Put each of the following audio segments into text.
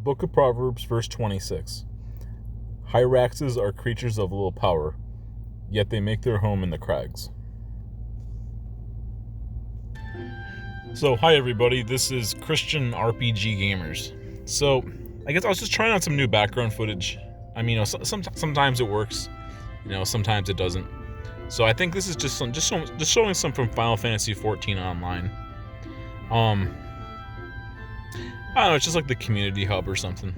Book of Proverbs, verse 26. Hyraxes are creatures of little power, yet they make their home in the crags. So, hi everybody, this is Christian RPG Gamers. So, I guess I was just trying out some new background footage. I mean, sometimes it works, sometimes it doesn't. So I think this is just showing some from Final Fantasy XIV Online. I don't know, it's just like the community hub or something.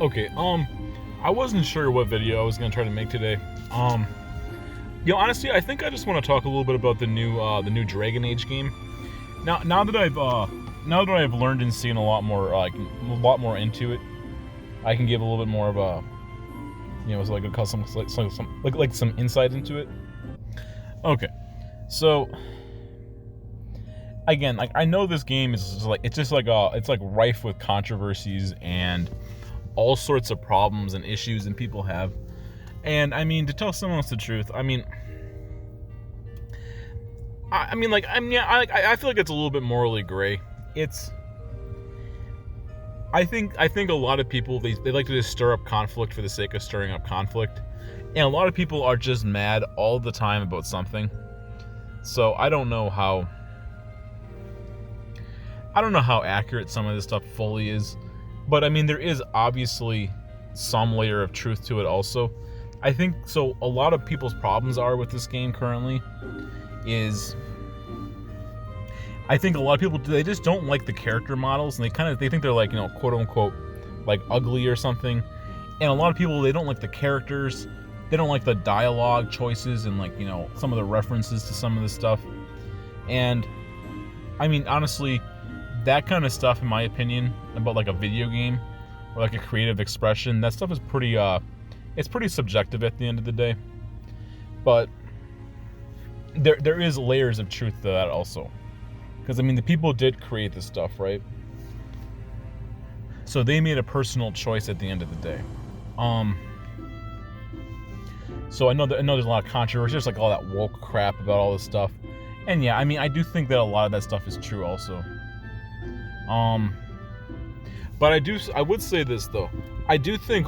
Okay, I wasn't sure what video I was gonna try to make today. Honestly, I think I just want to talk a little bit about the new Dragon Age game. Now that I've learned and seen a lot more into it, I can give a little bit more of a, it's like some insight into it. Okay, so again, I know this game is it's rife with controversies and all sorts of problems and issues and people have. And I mean, to tell someone else the truth, I feel like it's a little bit morally gray. I think a lot of people they like to just stir up conflict for the sake of stirring up conflict, and a lot of people are just mad all the time about something. So I don't know how accurate some of this stuff fully is, but I mean there is obviously some layer of truth to it also. I think so. A lot of people's problems are with this game currently is I think a lot of people they just don't like the character models, and they think they're like, quote unquote like ugly or something. And a lot of people, they don't like the characters, they don't like the dialogue choices and some of the references to some of this stuff. And I mean, honestly, that kind of stuff, in my opinion, about like a video game or like a creative expression, that stuff is pretty it's pretty subjective at the end of the day. But there is layers of truth to that also. Because, I mean, the people did create this stuff, right? So they made a personal choice at the end of the day. So I know there's a lot of controversy. There's like all that woke crap about all this stuff. And yeah, I mean, I do think that a lot of that stuff is true also. But I would say this, though. I do think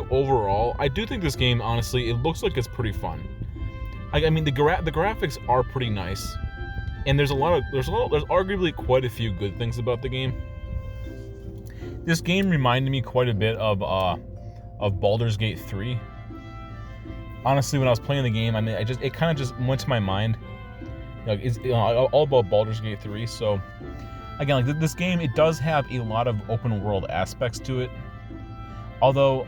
this game, honestly, it looks like it's pretty fun. I mean, the graphics are pretty nice. And there's arguably quite a few good things about the game. This game reminded me quite a bit of Baldur's Gate 3. Honestly, when I was playing the game, I mean, it kind of just went to my mind. It's all about Baldur's Gate 3. So again, this game, it does have a lot of open world aspects to it. Although,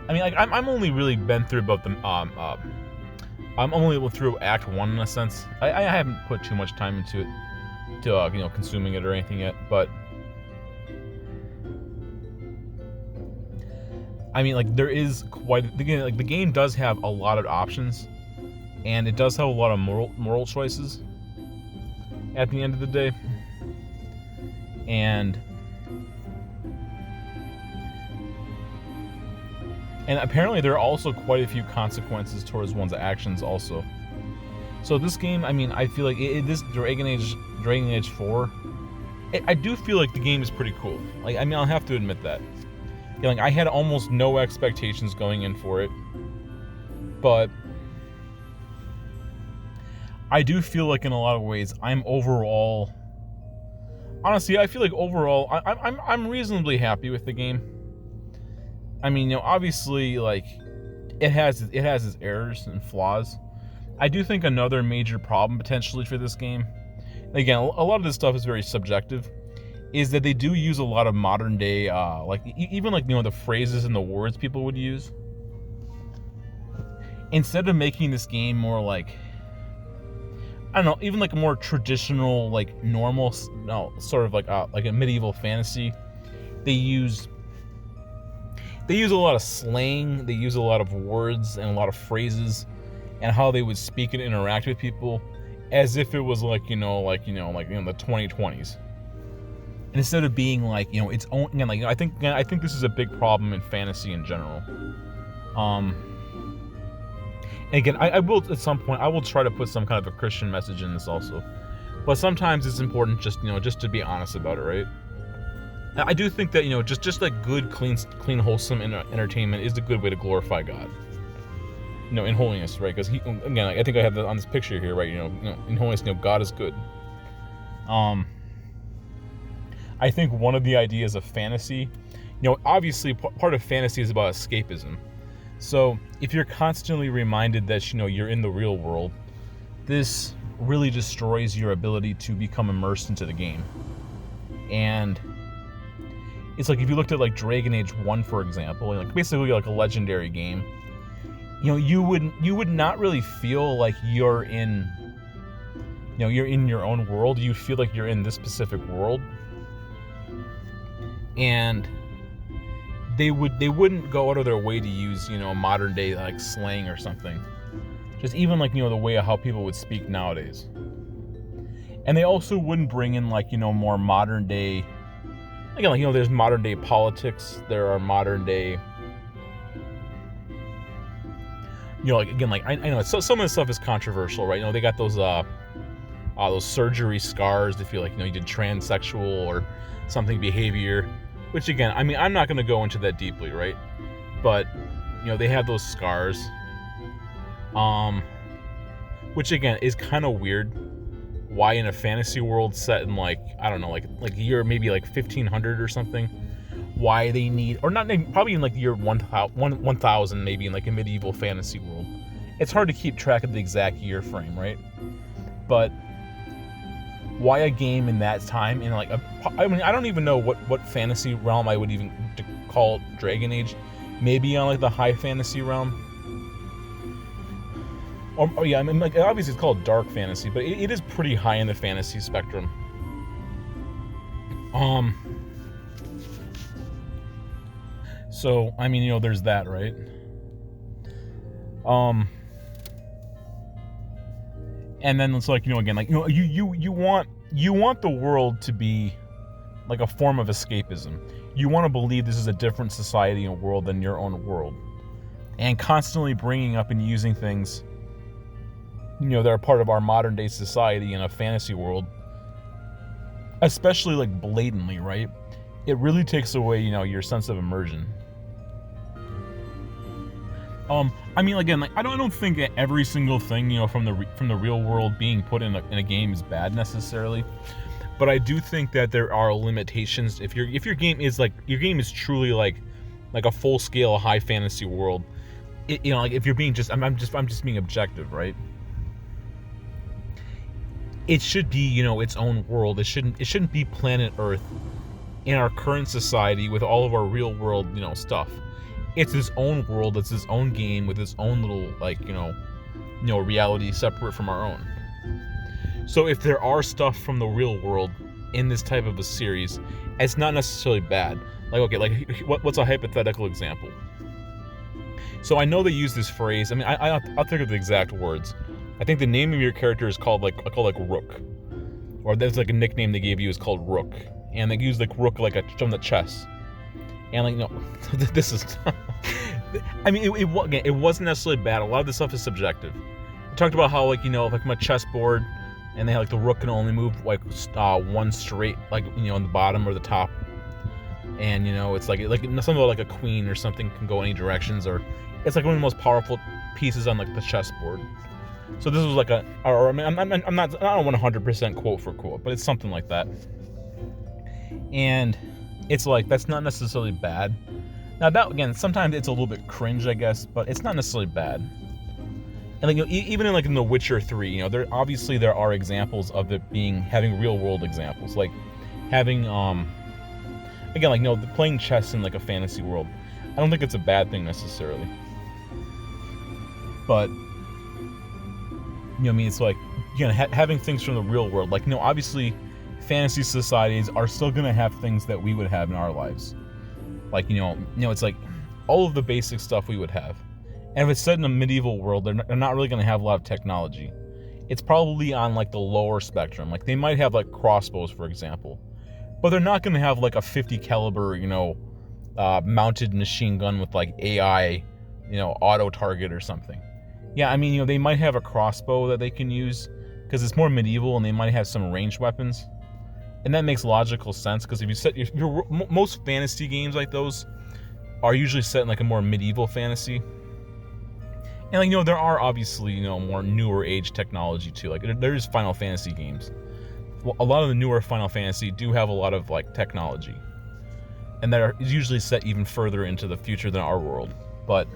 I mean, I'm only really been through about I'm only through Act 1 in a sense. I haven't put too much time into it, to consuming it or anything yet. But I mean, there is the game does have a lot of options, and it does have a lot of moral choices at the end of the day. And apparently there are also quite a few consequences towards one's actions also. So this game, I mean, I feel like this Dragon Age 4, I do feel like the game is pretty cool. Like, I mean, I'll have to admit that. I had almost no expectations going in for it. But I do feel like in a lot of ways, honestly, I feel like overall, I'm reasonably happy with the game. I mean, obviously, like, it has its errors and flaws. I do think another major problem potentially for this game, again, a lot of this stuff is very subjective, is that they do use a lot of modern day, even the phrases and the words people would use. Instead of making this game more like, I don't know, even like a more traditional, like normal, sort of like a medieval fantasy, they use a lot of slang, they use a lot of words and a lot of phrases, and how they would speak and interact with people as if it was like the 2020s. And instead of being like, its own, again, I think this is a big problem in fantasy in general. And again, I will at some point, I will try to put some kind of a Christian message in this also. But sometimes it's important just to be honest about it, right? I do think that, just like good, clean, wholesome entertainment is a good way to glorify God. In holiness, right? Because again, I think I have that on this picture here, right? In holiness, God is good. I think one of the ideas of fantasy, obviously part of fantasy is about escapism. So if you're constantly reminded that, you're in the real world, this really destroys your ability to become immersed into the game. And it's like if you looked at like Dragon Age 1, for example, like basically like a legendary game, you would not really feel like you're in your own world. You feel like you're in this specific world. And they wouldn't go out of their way to use, modern day like slang or something. Just even like, the way of how people would speak nowadays. And they also wouldn't bring in like, more modern day, again, like, there's modern day politics, there are modern day, like, again, like, I know some of the stuff is controversial, right? They got those surgery scars if you're like, you did transsexual or something behavior, which again, I mean, I'm not going to go into that deeply, right? But, they have those scars, which again is kind of weird. Why in a fantasy world set in like, I don't know, like year maybe like 1500 or something, why they need, or not, probably in like the year 1000 maybe, in like a medieval fantasy world. It's hard to keep track of the exact year frame, right? But why a game in that time, in like I mean, I don't even know what fantasy realm I would even call Dragon Age. Maybe on like the high fantasy realm. Or yeah, I mean, like, obviously it's called dark fantasy, but it is pretty high in the fantasy spectrum. So I mean, there's that, right? And then it's like, again, like, you want the world to be like a form of escapism. You want to believe this is a different society and world than your own world, and constantly bringing up and using things, that are part of our modern day society in a fantasy world, especially like blatantly, right? It really takes away, your sense of immersion. I mean, again, like, I don't think that every single thing, from the real world being put in a game is bad necessarily, but I do think that there are limitations. If your game is truly like a full scale high fantasy world, like if you're being I'm just being objective, right? It should be, its own world. It shouldn't be planet Earth in our current society with all of our real world, stuff. It's its own world. It's its own game with its own little, like, reality separate from our own. So if there are stuff from the real world in this type of a series, it's not necessarily bad. Like, okay, like, what's a hypothetical example? So I know they use this phrase. I mean, I'll think of the exact words. I think the name of your character is called Rook, or there's like a nickname they gave you is called Rook, and they use like Rook like from the chess, and like, this is, I mean, it wasn't necessarily bad. A lot of this stuff is subjective. We talked about how like, like my chessboard, and they had like the Rook can only move like one straight, like, on the bottom or the top, and it's like something about like a queen or something can go any directions, or it's like one of the most powerful pieces on like the chessboard. So this was like I mean, I don't want 100% quote for quote, but it's something like that. And it's like, that's not necessarily bad. Now that, again, sometimes it's a little bit cringe, I guess, but it's not necessarily bad. And like, even in The Witcher 3, there are examples of it having real world examples, like having again, like, playing chess in like a fantasy world. I don't think it's a bad thing necessarily, but I mean, it's like, having things from the real world. Like, obviously, fantasy societies are still going to have things that we would have in our lives. Like, it's like all of the basic stuff we would have. And if it's set in a medieval world, they're not really going to have a lot of technology. It's probably on, like, the lower spectrum. Like, they might have, like, crossbows, for example. But they're not going to have, like, a 50 caliber, mounted machine gun with, like, AI, auto target or something. Yeah, I mean, they might have a crossbow that they can use because it's more medieval, and they might have some ranged weapons. And that makes logical sense, because if you set most fantasy games like those are usually set in like a more medieval fantasy. And like, there are obviously, more newer age technology too. Like there's Final Fantasy games. Well, a lot of the newer Final Fantasy do have a lot of like technology, and that is usually set even further into the future than our world. But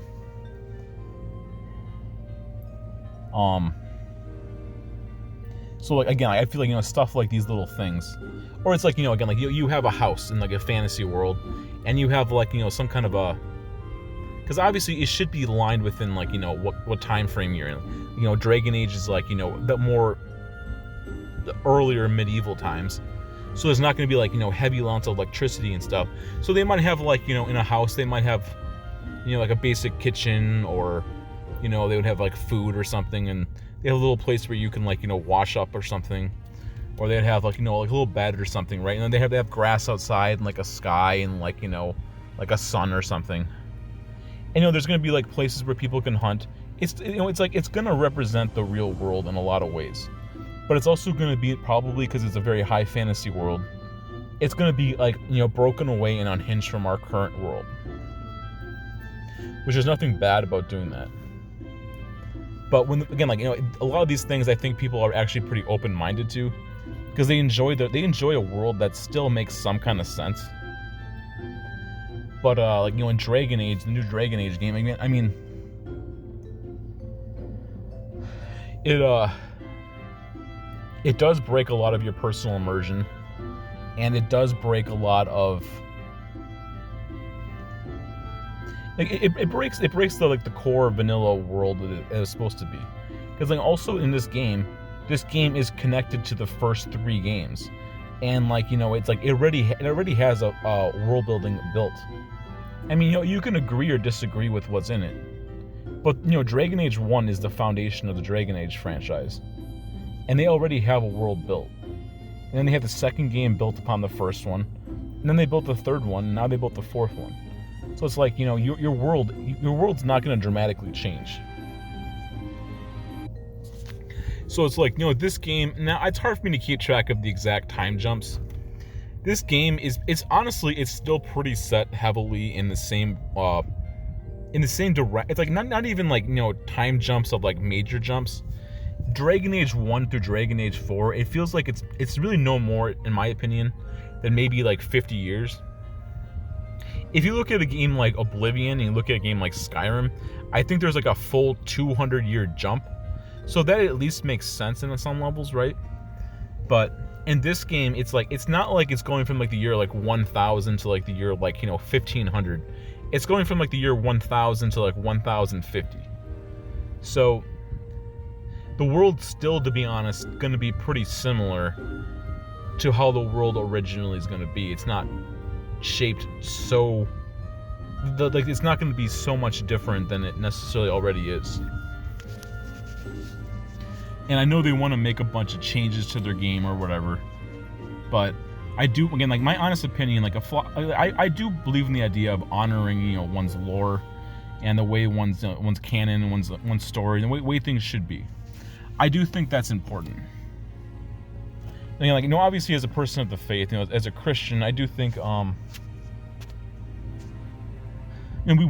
so like, again, I feel like, stuff like these little things, or it's like, again, like you have a house in like a fantasy world, and you have like, some kind of a, because obviously it should be lined within like, what time frame you're in. Dragon Age is like, the earlier medieval times, so there's not going to be like, heavy amounts of electricity and stuff. So they might have like, in a house they might have, like a basic kitchen, or they would have like food or something, and they have a little place where you can like, wash up or something, or they'd have like, like a little bed or something, right? And then they have grass outside, and like a sky, and like, like a sun or something. And there's going to be like places where people can hunt. It's like, it's going to represent the real world in a lot of ways. But it's also going to be, probably because it's a very high fantasy world, it's going to be like, broken away and unhinged from our current world. Which is nothing bad about doing that. But when, again, like, a lot of these things I think people are actually pretty open-minded to, because they enjoy a world that still makes some kind of sense. But like, in Dragon Age, the new Dragon Age game, I mean, it does break a lot of your personal immersion, and it does break a lot of like, it breaks the like the core vanilla world that it is supposed to be. Because like, also in this game is connected to the first 3 games, and like, it's like it already has a world building built. I mean, you can agree or disagree with what's in it, but Dragon Age 1 is the foundation of the Dragon Age franchise, and they already have a world built. And then they have the second game built upon the first one, and then they built the third one, and now they built the fourth one. So it's like, your world's not going to dramatically change. So it's like, this game, now it's hard for me to keep track of the exact time jumps. This game it's honestly still pretty set heavily in the same direct. It's like not even like, time jumps of like major jumps. Dragon Age 1 through Dragon Age 4, it feels like it's really no more, in my opinion, than maybe like 50 years. If you look at a game like Oblivion and you look at a game like Skyrim, I think there's like a full 200-year jump. So that at least makes sense in some levels, right? But in this game, it's like, it's not like it's going from like the year like 1000 to like the year like, 1500. It's going from like the year 1000 to like 1050. So the world's still, to be honest, going to be pretty similar to how the world originally is going to be. It's not shaped so, like, it's not going to be so much different than it necessarily already is. And I know they want to make a bunch of changes to their game or whatever, but I do, again, like, my honest opinion, like, I do believe in the idea of honoring, one's lore and the way one's canon and one's story and the way things should be. I do think that's important. Like, obviously, as a person of the faith, as a Christian, I do think, and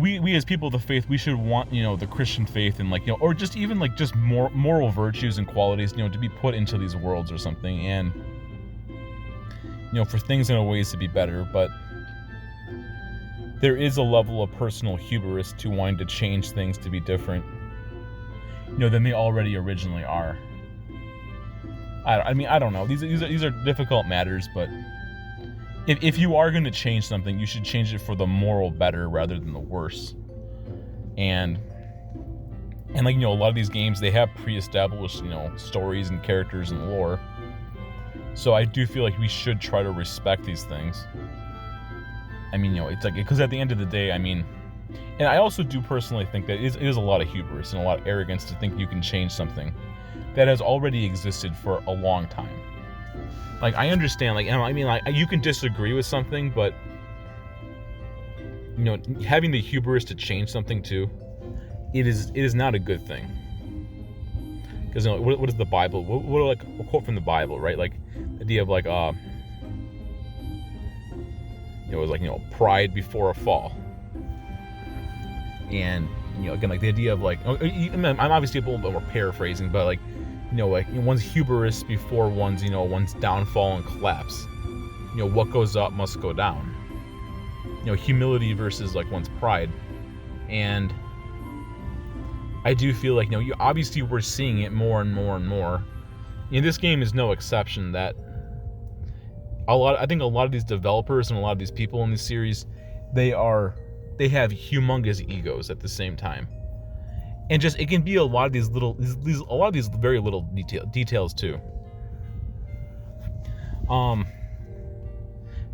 we as people of the faith, we should want, the Christian faith and, like, or just even like just more moral virtues and qualities, to be put into these worlds or something, and for things and ways to be better. But there is a level of personal hubris to wanting to change things to be different, than they already originally are. I mean, I don't know. These are difficult matters, but if you are going to change something, you should change it for the moral better rather than the worse. And like, a lot of these games, they have pre-established, stories and characters and lore. So I do feel like we should try to respect these things. I mean, it's like, because at the end of the day, I mean, and I also do personally think that it is a lot of hubris and a lot of arrogance to think you can change something that has already existed for a long time. Like, I understand, like, I mean, like, you can disagree with something, but, having the hubris to change something too, it is not a good thing. Because, what is the Bible? What like a quote from the Bible, right? Like, the idea of like, it was like, pride before a fall. And, again, like the idea of like, I'm obviously a little bit more paraphrasing, but like, one's hubris before one's downfall and collapse. What goes up must go down. Humility versus like one's pride. And I do feel like, obviously we're seeing it more and more and more. This game is no exception. That I think a lot of these developers and a lot of these people in this series, they have humongous egos at the same time, and just it can be a lot of these very little details too.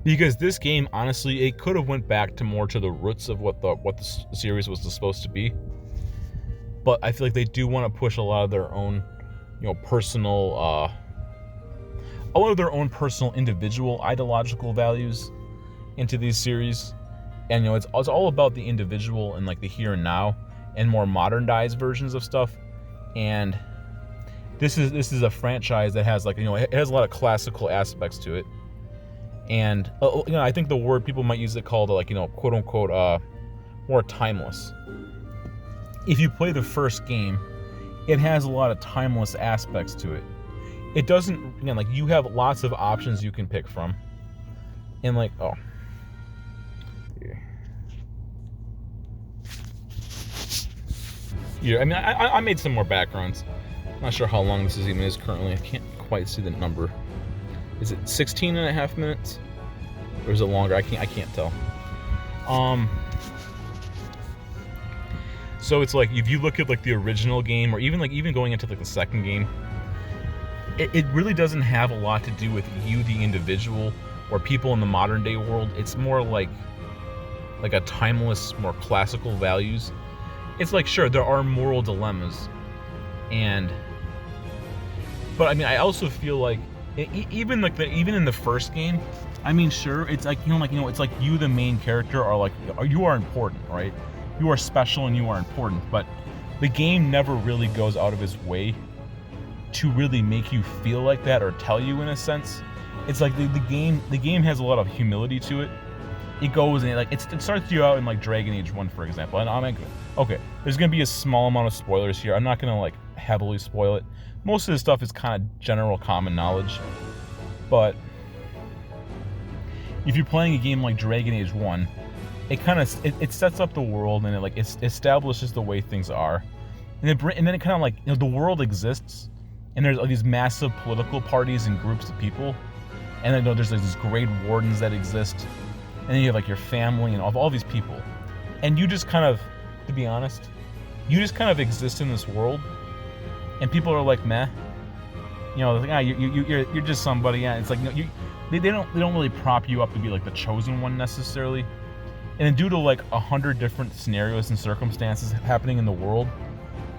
Because this game, honestly, it could have went back to more to the roots of what the series was supposed to be, but I feel like they do want to push a lot of their own, personal, a lot of their own personal individual ideological values into these series. And it's all about the individual and like the here and now and more modernized versions of stuff. And this is a franchise that has like, it has a lot of classical aspects to it. And I think the word people might use it called like, quote unquote, more timeless. If you play the first game, it has a lot of timeless aspects to it. It doesn't, again, like you have lots of options you can pick from. And like, yeah, I mean, I made some more backgrounds. I'm not sure how long this even is currently. I can't quite see the number. Is it 16 and a half minutes? Or is it longer? I can't tell. So it's like, if you look at like the original game, or even going into like the second game, it really doesn't have a lot to do with you, the individual, or people in the modern day world. It's more like a timeless, more classical values. It's like, sure, there are moral dilemmas, but I mean, I also feel like even in the first game, I mean, sure, it's like, it's like you, the main character, you are important, right? You are special and you are important, but the game never really goes out of its way to really make you feel like that or tell you in a sense. It's like the game has a lot of humility to it. It goes and it starts you out in like Dragon Age 1, for example. And I'm like, okay, there's gonna be a small amount of spoilers here. I'm not gonna like heavily spoil it. Most of this stuff is kind of general common knowledge. But if you're playing a game like Dragon Age 1, it sets up the world, and it establishes the way things are. And then it kind of like, the world exists, and there's these massive political parties and groups of people, and then there's like these Grey Wardens that exist, and then you have like your family and all these people, and you just kind of, to be honest, you just kind of exist in this world, and people are like, meh, like, you're just somebody. Yeah, it's like, they don't really prop you up to be like the chosen one necessarily, and then due to like 100 different scenarios and circumstances happening in the world,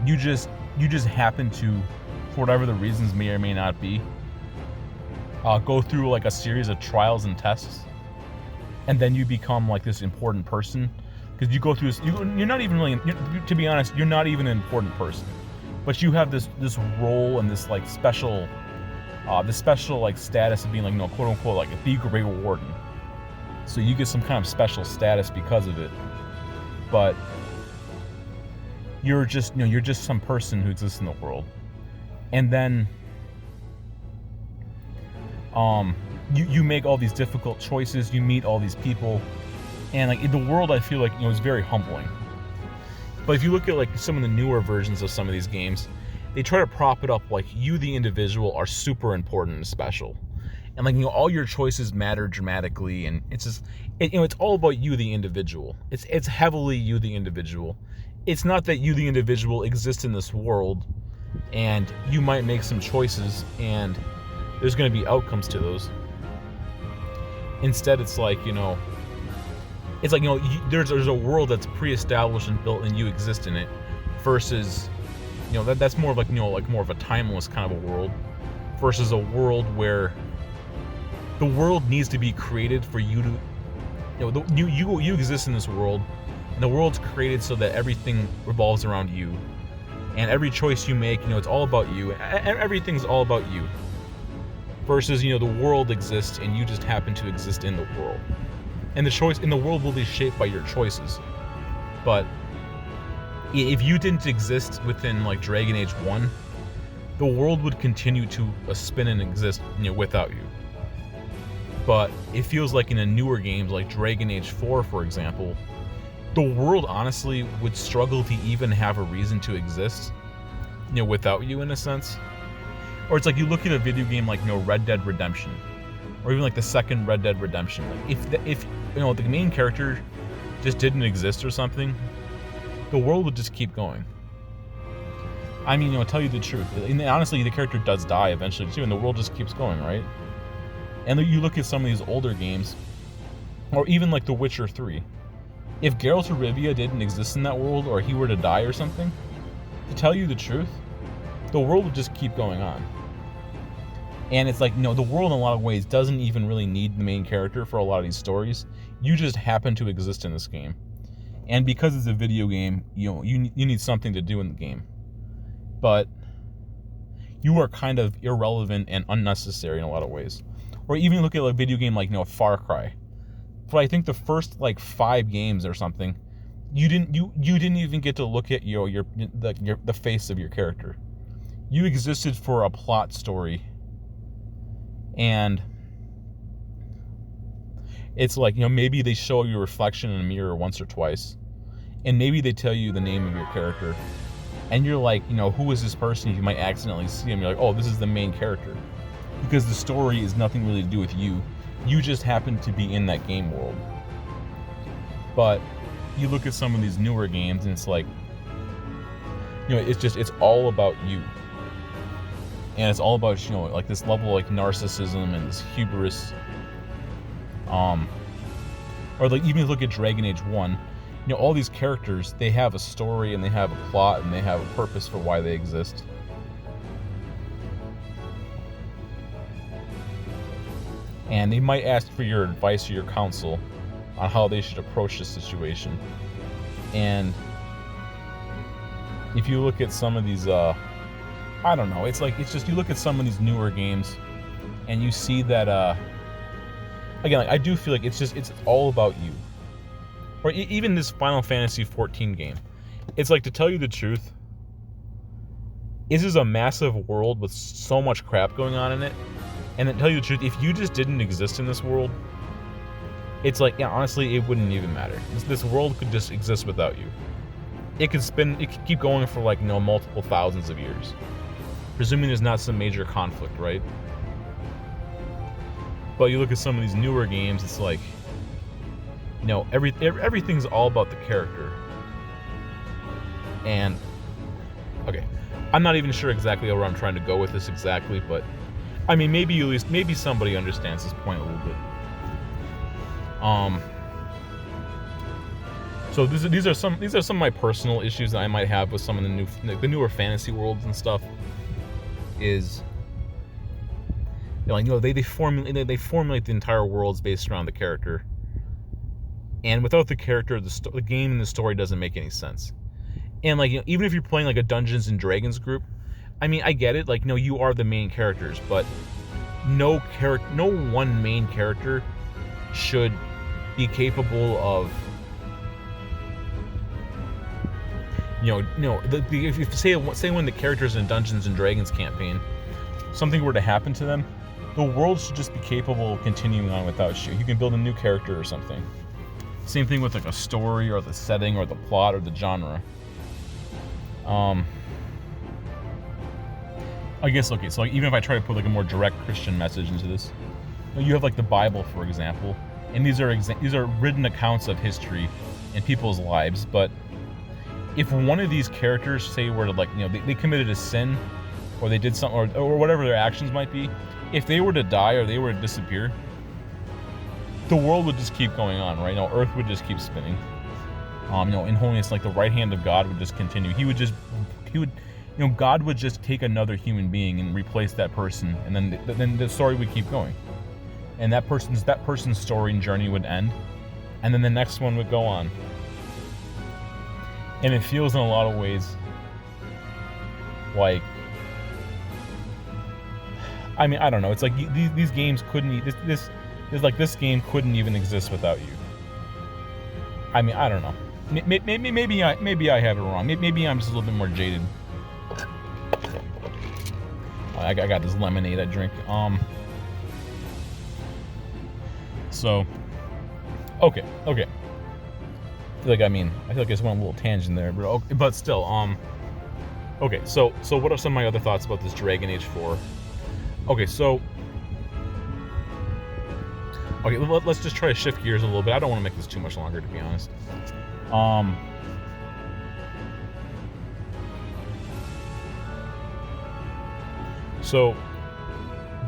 you just happen to, for whatever the reasons may or may not be, go through like a series of trials and tests, and then you become like this important person, because you go through this. You're not even really, to be honest, you're not even an important person, but you have this role and this like special, like status of being like, quote unquote, like the Grey Warden. So you get some kind of special status because of it, but you're just some person who exists in the world. And then you make all these difficult choices, you meet all these people, and like the world, I feel like, is very humbling. But if you look at like some of the newer versions of some of these games, they try to prop it up like you, the individual, are super important and special, and like, all your choices matter dramatically, and it's just it's all about you, the individual. It's heavily you, the individual. It's not that you, the individual, exist in this world, and you might make some choices, and there's going to be outcomes to those. Instead, it's like, it's like, there's a world that's pre-established and built, and you exist in it, versus, that's more of like, like more of a timeless kind of a world, versus a world where the world needs to be created for you to, you exist in this world, and the world's created so that everything revolves around you, and every choice you make, it's all about you, everything's all about you, versus, the world exists and you just happen to exist in the world. and the world will be shaped by your choices. But if you didn't exist within like Dragon Age 1, the world would continue to spin and exist, without you. But it feels like in the newer games like Dragon Age 4, for example, the world honestly would struggle to even have a reason to exist, without you in a sense. Or it's like you look at a video game like, Red Dead Redemption, or even like the second Red Dead Redemption. Like if the main character just didn't exist or something, the world would just keep going. I mean, tell you the truth. And honestly, the character does die eventually too, and the world just keeps going, right? And you look at some of these older games, or even like The Witcher 3. If Geralt of Rivia didn't exist in that world, or he were to die or something, to tell you the truth, the world would just keep going on. And it's like, the world in a lot of ways doesn't even really need the main character for a lot of these stories. You just happen to exist in this game. And because it's a video game, you need something to do in the game. But you are kind of irrelevant and unnecessary in a lot of ways. Or even look at a video game like Far Cry. For I think the first like 5 games or something, you didn't even get to look at the face of your character. You existed for a plot story, and it's like maybe they show your reflection in a mirror once or twice, and maybe they tell you the name of your character. And you're like, who is this person? You might accidentally see him. You're like, oh, this is the main character. Because the story is nothing really to do with you. You just happen to be in that game world. But you look at some of these newer games and it's like, it's all about you. And it's all about, like this level of like narcissism and this hubris. Or like even look at Dragon Age 1. All these characters, they have a story and they have a plot and they have a purpose for why they exist. And they might ask for your advice or your counsel on how they should approach the situation. And if you look at some of these, I don't know, it's just you look at some of these newer games and you see that, again, like, I do feel like it's all about you. Or even this Final Fantasy XIV game. It's like, to tell you the truth, this is a massive world with so much crap going on in it. And to tell you the truth, if you just didn't exist in this world, it's like, honestly, it wouldn't even matter. This world could just exist without you. It could keep going for like, multiple thousands of years. Presuming there's not some major conflict, right? But you look at some of these newer games, it's like, everything's all about the character. And, okay, I'm not even sure exactly where I'm trying to go with this exactly, but, I mean, maybe somebody understands this point a little bit. So these are some of my personal issues that I might have with some of the newer fantasy worlds and stuff. Is, they formulate the entire worlds based around the character. And without the character, the game and the story doesn't make any sense. And even if you're playing like a Dungeons and Dragons group, I mean, I get it. You are the main characters, but no one main character should be capable of, if you say when the characters in Dungeons and Dragons campaign, something were to happen to them, the world should just be capable of continuing on without you. You can build a new character or something. Same thing with like a story or the setting or the plot or the genre. I guess, okay, so even if I try to put like a more direct Christian message into this, you have like the Bible, for example, and these are written accounts of history and people's lives. But if one of these characters, say, were to they committed a sin, or they did something, or whatever their actions might be, if they were to die or they were to disappear, the world would just keep going on, right? Earth would just keep spinning. In holiness, like the right hand of God would just continue. God would just take another human being and replace that person, and then the story would keep going. And that person's story and journey would end, and then the next one would go on. And it feels in a lot of ways like, I mean, I don't know. It's like these games couldn't. This game couldn't even exist without you. I mean, I don't know. Maybe I have it wrong. Maybe I'm just a little bit more jaded. I got this lemonade I drink. So, okay. I feel like I just went a little tangent there, but still, okay. So what are some of my other thoughts about this Dragon Age 4? Okay, let's just try to shift gears a little bit. I don't want to make this too much longer, to be honest. So,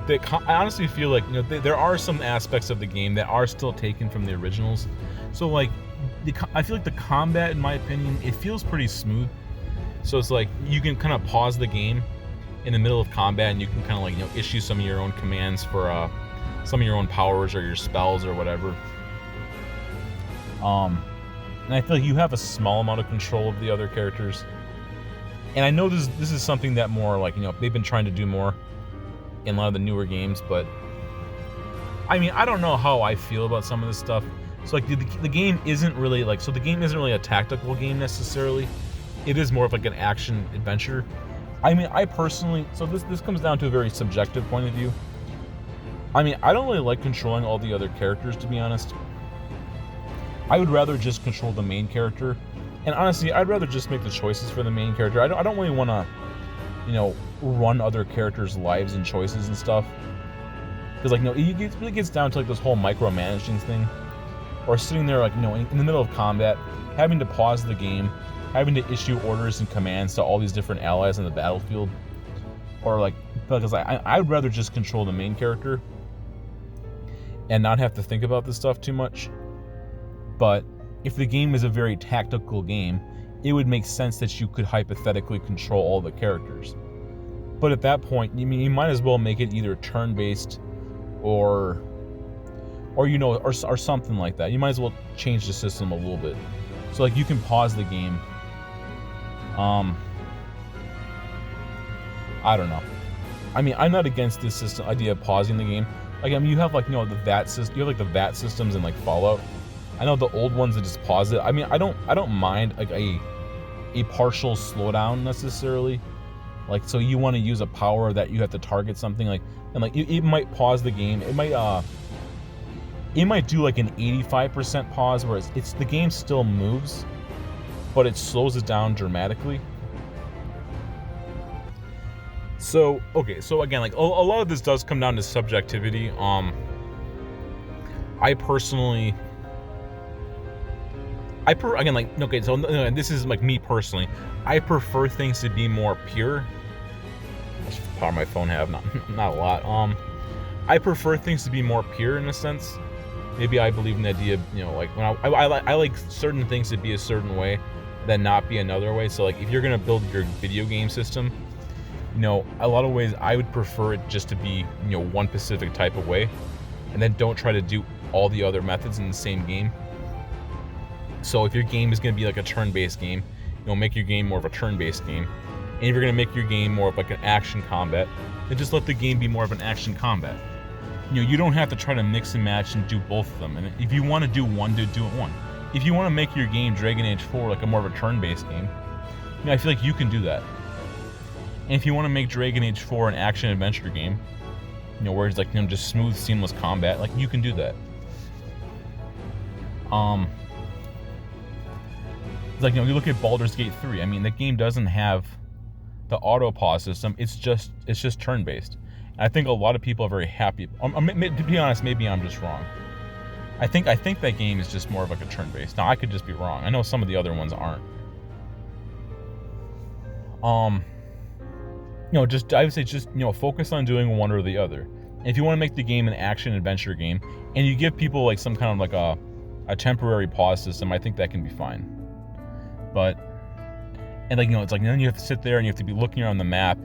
I honestly feel like, there are some aspects of the game that are still taken from the originals. So, like, I feel like the combat, in my opinion, it feels pretty smooth. So it's like you can kind of pause the game in the middle of combat, and you can kind of like issue some of your own commands for some of your own powers or your spells or whatever. And I feel like you have a small amount of control of the other characters. And I know this is something that more like, they've been trying to do more in a lot of the newer games, but I mean, I don't know how I feel about some of this stuff. So like the game isn't really a tactical game necessarily. It is more of like an action adventure. I mean, I personally, so this comes down to a very subjective point of view. I mean, I don't really like controlling all the other characters, to be honest. I would rather just control the main character. And honestly, I'd rather just make the choices for the main character. I don't really want to, run other characters' lives and choices and stuff. Because, like, it really gets down to, like, this whole micromanaging thing. Or sitting there, like, in the middle of combat, having to pause the game, having to issue orders and commands to all these different allies on the battlefield. Or, like, because I'd rather just control the main character and not have to think about this stuff too much. But if the game is a very tactical game, it would make sense that you could hypothetically control all the characters. But at that point, you might as well make it either turn-based or something like that. You might as well change the system a little bit. So like you can pause the game. I don't know. I mean, I'm not against this idea of pausing the game. Like, I mean, you have like the VAT system. You have like the VAT systems in like Fallout. I know the old ones that just pause it. I mean, I don't mind like a partial slowdown necessarily. Like, so you want to use a power that you have to target something like, and like it might pause the game. It might do like an 85% pause where it's the game still moves, but it slows it down dramatically. So okay, so again, like a lot of this does come down to subjectivity. I personally. And this is like me personally. I prefer things to be more pure. That's the power my phone have, not a lot. I prefer things to be more pure in a sense. Maybe I believe in the idea of, like when I like certain things to be a certain way, then not be another way. So like if you're gonna build your video game system, a lot of ways I would prefer it just to be, one specific type of way, and then don't try to do all the other methods in the same game. So if your game is going to be like a turn-based game, make your game more of a turn-based game. And if you're going to make your game more of like an action combat, then just let the game be more of an action combat. You don't have to try to mix and match and do both of them. And if you want to do one, do it one. If you want to make your game Dragon Age 4 like a more of a turn-based game, I feel like you can do that. And if you want to make Dragon Age 4 an action-adventure game, where it's like, just smooth, seamless combat, like you can do that. Like, you look at Baldur's Gate 3. I mean, the game doesn't have the auto pause system. It's just turn-based. And I think a lot of people are very happy. To be honest, maybe I'm just wrong. I think that game is just more of like a turn-based. Now, I could just be wrong. I know some of the other ones aren't. I would say just focus on doing one or the other. And if you want to make the game an action-adventure game, and you give people like some kind of like a temporary pause system, I think that can be fine. But, and like, it's like, then you have to sit there and you have to be looking around the map.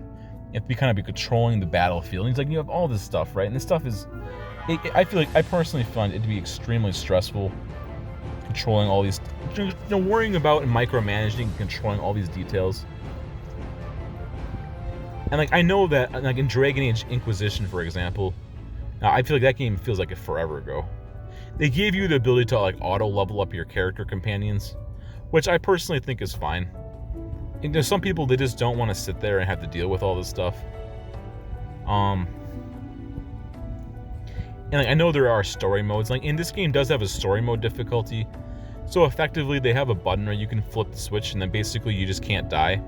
You have to be controlling the battlefield. And it's like, you have all this stuff, right? And this stuff is, I feel like, I personally find it to be extremely stressful. Controlling all these, worrying about and micromanaging and controlling all these details. And like, I know that, like in Dragon Age Inquisition, for example, I feel like that game feels like it forever ago. They gave you the ability to like auto level up your character companions, which I personally think is fine. And there's some people, they just don't want to sit there and have to deal with all this stuff. And like, I know there are story modes. Like, and this game does have a story mode difficulty. So effectively, they have a button where you can flip the switch, and then basically you just can't die.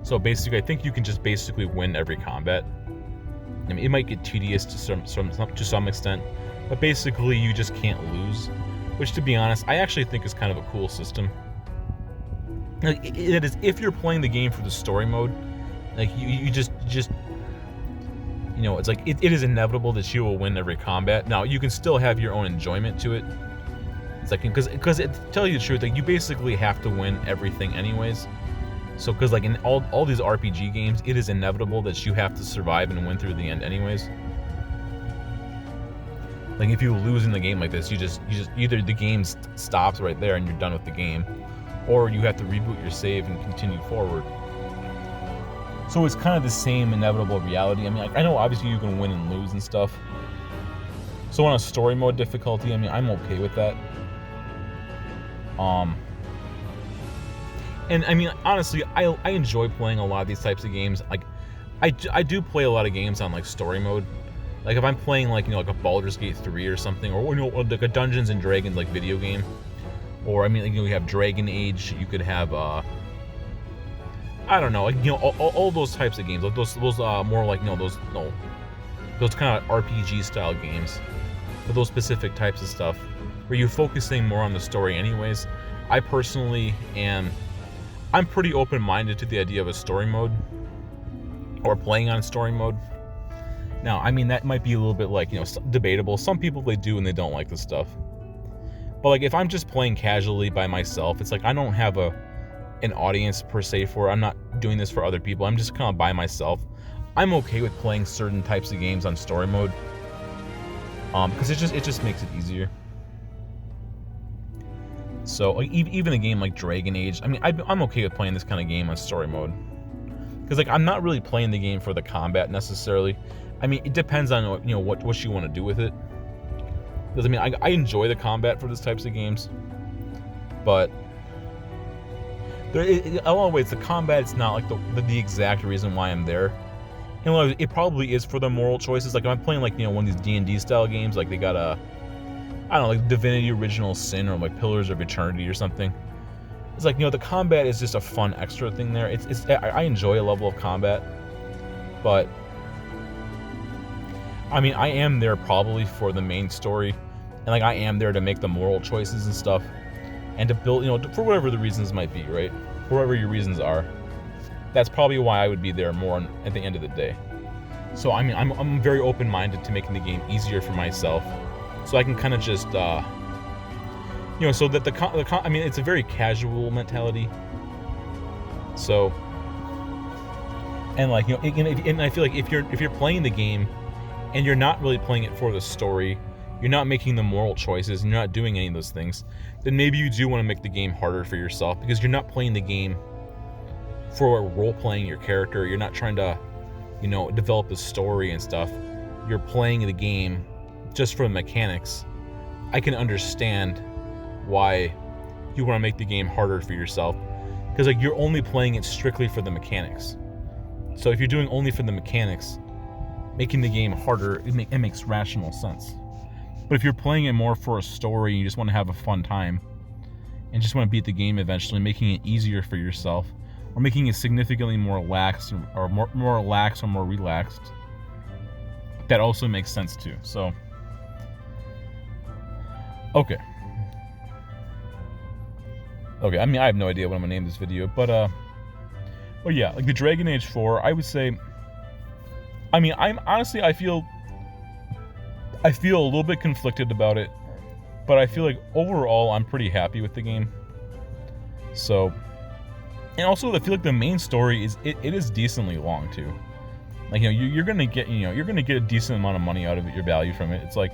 So basically, I think you can just basically win every combat. I mean, it might get tedious to some extent, but basically you just can't lose. Which, to be honest, I actually think is kind of a cool system. Like, it is, if you're playing the game for the story mode, like you just you know, it's like it is inevitable that you will win every combat. Now you can still have your own enjoyment to it. It's like because to tell you the truth, like you basically have to win everything anyways. So because like in all these RPG games, it is inevitable that you have to survive and win through the end anyways. Like if you lose in the game like this, you just either the game stops right there and you're done with the game, or you have to reboot your save and continue forward. So it's kind of the same inevitable reality. I mean, like, I know obviously you can win and lose and stuff. So on a story mode difficulty, I mean, I'm okay with that. And I mean, honestly, I enjoy playing a lot of these types of games. Like, I do play a lot of games on like story mode. Like if I'm playing like, you know, like a Baldur's Gate 3 or something, or you know, like a Dungeons and Dragons like video game, or I mean, like, you know, you have Dragon Age, you could have I don't know, like, you know, all those types of games, like those more like, you know, those kind of RPG style games, for those specific types of stuff, where you're focusing more on the story anyways. I personally I'm pretty open-minded to the idea of a story mode, or playing on story mode. Now, I mean, that might be a little bit like, you know, debatable. Some people, they do and they don't like this stuff. But like, if I'm just playing casually by myself, it's like I don't have an audience per se for it. I'm not doing this for other people. I'm just kind of by myself. I'm okay with playing certain types of games on story mode, because it just makes it easier. So like, even a game like Dragon Age, I mean, I'm okay with playing this kind of game on story mode, because like I'm not really playing the game for the combat necessarily. I mean, it depends on, you know, what you want to do with it. Because I mean, I enjoy the combat for these types of games, but in a lot of ways, the combat is not like the exact reason why I'm there. In a lot of ways, it probably is for the moral choices. Like if I'm playing like, you know, one of these D&D style games, like they got I don't know, like Divinity Original Sin or like Pillars of Eternity or something. It's like, you know, the combat is just a fun extra thing there. I enjoy a level of combat, but I mean, I am there probably for the main story, and like I am there to make the moral choices and stuff, and to build, you know, for whatever the reasons might be, right? Whatever your reasons are, that's probably why I would be there more at the end of the day. So I mean, I'm very open-minded to making the game easier for myself, so I can kind of just, you know, so that I mean, it's a very casual mentality. So, and like, you know, and I feel like if you're playing the game, and you're not really playing it for the story, you're not making the moral choices, and you're not doing any of those things, then maybe you do want to make the game harder for yourself, because you're not playing the game for role-playing your character. You're not trying to, you know, develop a story and stuff. You're playing the game just for the mechanics. I can understand why you want to make the game harder for yourself, because like you're only playing it strictly for the mechanics. So if you're doing only for the mechanics, making the game harder, it makes rational sense. But if you're playing it more for a story, you just want to have a fun time, and just want to beat the game eventually, making it easier for yourself, or making it significantly more lax, or more relaxed, or more relaxed, that also makes sense too. So, okay. I mean, I have no idea what I'm gonna name this video, but well, yeah, like the Dragon Age 4, I would say. I mean, I feel a little bit conflicted about it, but I feel like overall I'm pretty happy with the game. So, and also I feel like the main story it is decently long too. Like, you know, you're gonna get a decent amount of money out of it, your value from it. It's like,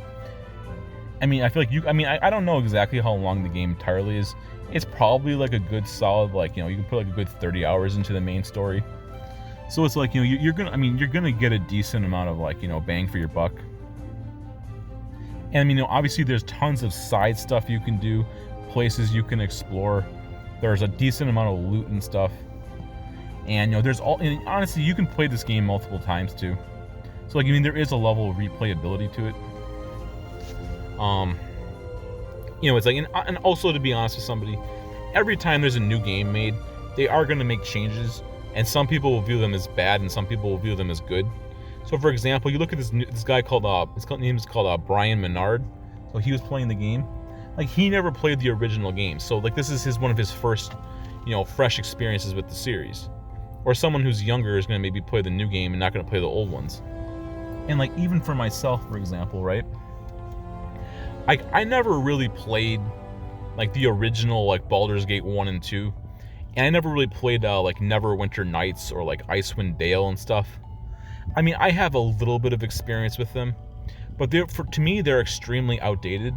I mean, I feel like I don't know exactly how long the game entirely is. It's probably like a good solid, like, you know, you can put like a good 30 hours into the main story. So it's like, you know, you're gonna get a decent amount of, like, you know, bang for your buck. And I mean, obviously there's tons of side stuff you can do, places you can explore. There's a decent amount of loot and stuff. And and honestly, you can play this game multiple times too. So like, I mean, there is a level of replayability to it. It's like, and also, to be honest with somebody, every time there's a new game made, they are going to make changes, and some people will view them as bad, and some people will view them as good. So, for example, you look at this guy called his name is called Brian Menard. So he was playing the game. Like, he never played the original game, so like, this is one of his first, fresh experiences with the series. Or someone who's younger is going to maybe play the new game and not going to play the old ones. And like, even for myself, for example, right? I never really played like the original like Baldur's Gate 1 and 2, and I never really played like Neverwinter Nights or like Icewind Dale and stuff. I mean, I have a little bit of experience with them, but to me they're extremely outdated.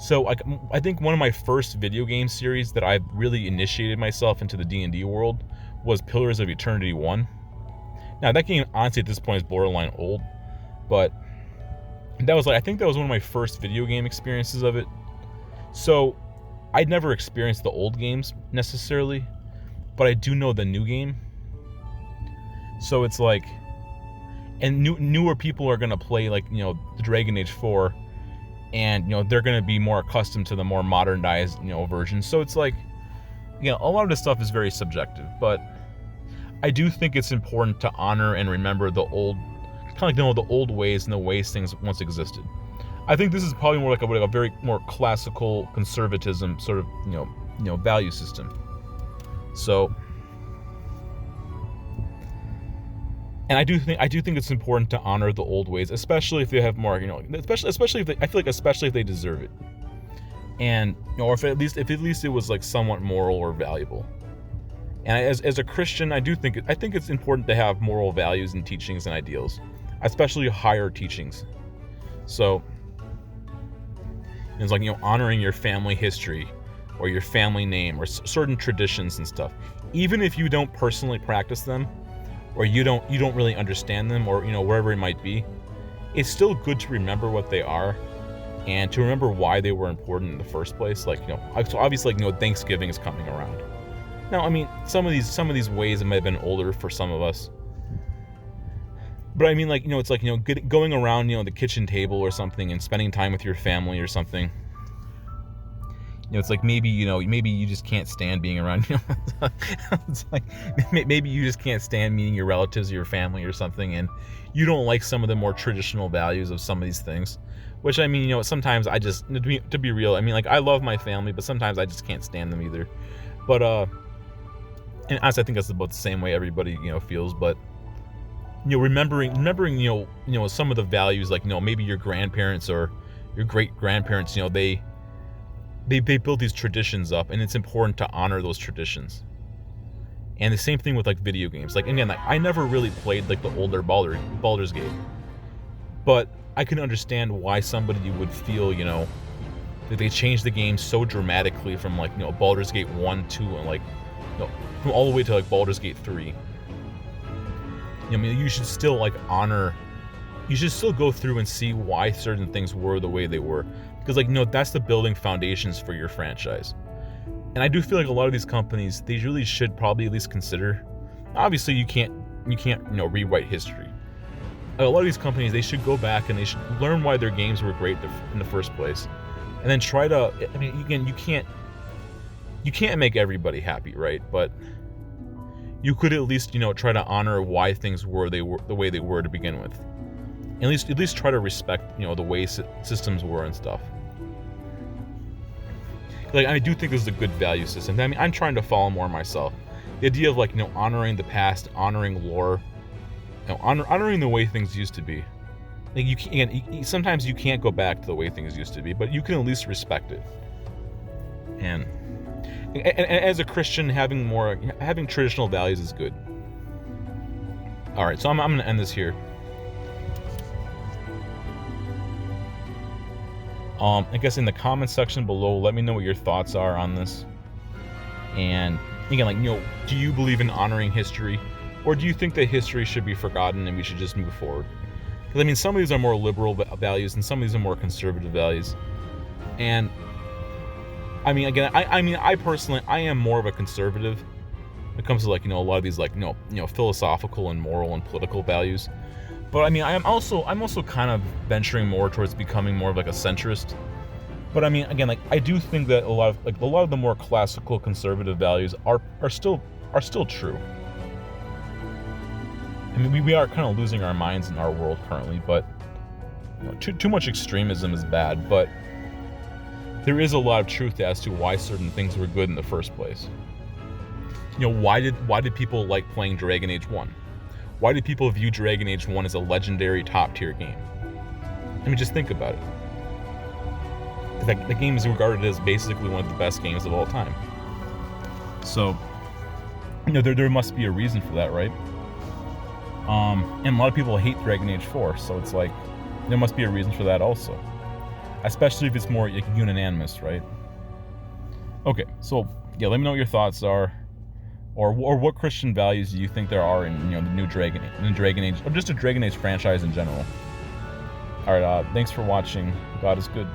So I think one of my first video game series that I really initiated myself into the D&D world was Pillars of Eternity 1. Now that game honestly at this point is borderline old, but I think that was one of my first video game experiences of it. So I'd never experienced the old games necessarily, but I do know the new game. So it's like, and newer people are going to play like, the Dragon Age 4, and they're going to be more accustomed to the more modernized version. So it's like, a lot of this stuff is very subjective, but I do think it's important to honor and remember the old, kind of like the old ways and the ways things once existed. I think this is probably more like a very more classical conservatism sort of value system. So, and I do think it's important to honor the old ways, especially if they have more, especially if they deserve it, and or if at least it was like somewhat moral or valuable. And as a Christian, I think it's important to have moral values and teachings and ideals, especially higher teachings. So it's like, honoring your family history or your family name or certain traditions and stuff. Even if you don't personally practice them, or you don't really understand them, or wherever it might be, it's still good to remember what they are and to remember why they were important in the first place. Like, so obviously, Thanksgiving is coming around. Now, I mean, some of these ways it might have been older for some of us. But I mean, like, it's like, going around, the kitchen table or something and spending time with your family or something. It's like maybe you just can't stand being around, it's like maybe you just can't stand meeting your relatives or your family or something, and you don't like some of the more traditional values of some of these things. Which, I mean, sometimes I just, to be real, I mean, like, I love my family, but sometimes I just can't stand them either. But, and honestly, I think that's about the same way everybody, feels, but, remembering, some of the values, like, maybe your grandparents or your great-grandparents, they build these traditions up, and it's important to honor those traditions. And the same thing with, like, video games. Like, again, like, I never really played, like, the older Baldur's Gate, but I can understand why somebody would feel, that they changed the game so dramatically from, like, Baldur's Gate 1, 2, and, like, from all the way to, like, Baldur's Gate 3. I mean, you should still, like, you should still go through and see why certain things were the way they were. Because, like, that's the building foundations for your franchise. And I do feel like a lot of these companies, they really should probably at least consider. Obviously, you can't rewrite history. A lot of these companies, they should go back and they should learn why their games were great in the first place, and then try to. I mean, again, you can't make everybody happy, right? But you could at least try to honor why things were the way they were to begin with. At least try to respect the way systems were and stuff. Like, I do think this is a good value system. I mean, I'm trying to follow more myself. The idea of, like, honoring the past, honoring lore, honoring the way things used to be. Like, sometimes you can't go back to the way things used to be, but you can at least respect it. And as a Christian, having traditional values is good. All right, so I'm going to end this here. I guess in the comments section below, let me know what your thoughts are on this. And again, like, do you believe in honoring history, or do you think that history should be forgotten and we should just move forward? Because I mean, some of these are more liberal values, and some of these are more conservative values. And I mean, again, I personally, I am more of a conservative when it comes to, like, a lot of these, like, philosophical and moral and political values. But I mean, I'm also kind of venturing more towards becoming more of like a centrist. But I mean, again, like, I do think that a lot of the more classical conservative values are still true. I mean, we are kind of losing our minds in our world currently, but too much extremism is bad. But there is a lot of truth as to why certain things were good in the first place. Why did people like playing Dragon Age 1? Why did people view Dragon Age 1 as a legendary top-tier game? I mean, just think about it. The game is regarded as basically one of the best games of all time. So, there must be a reason for that, right? And a lot of people hate Dragon Age 4, so it's like, there must be a reason for that also. Especially if it's more like unanimous, right? Okay, so yeah, let me know what your thoughts are, or what Christian values do you think there are in the new Dragon Age, or just a Dragon Age franchise in general. All right, thanks for watching. God is good.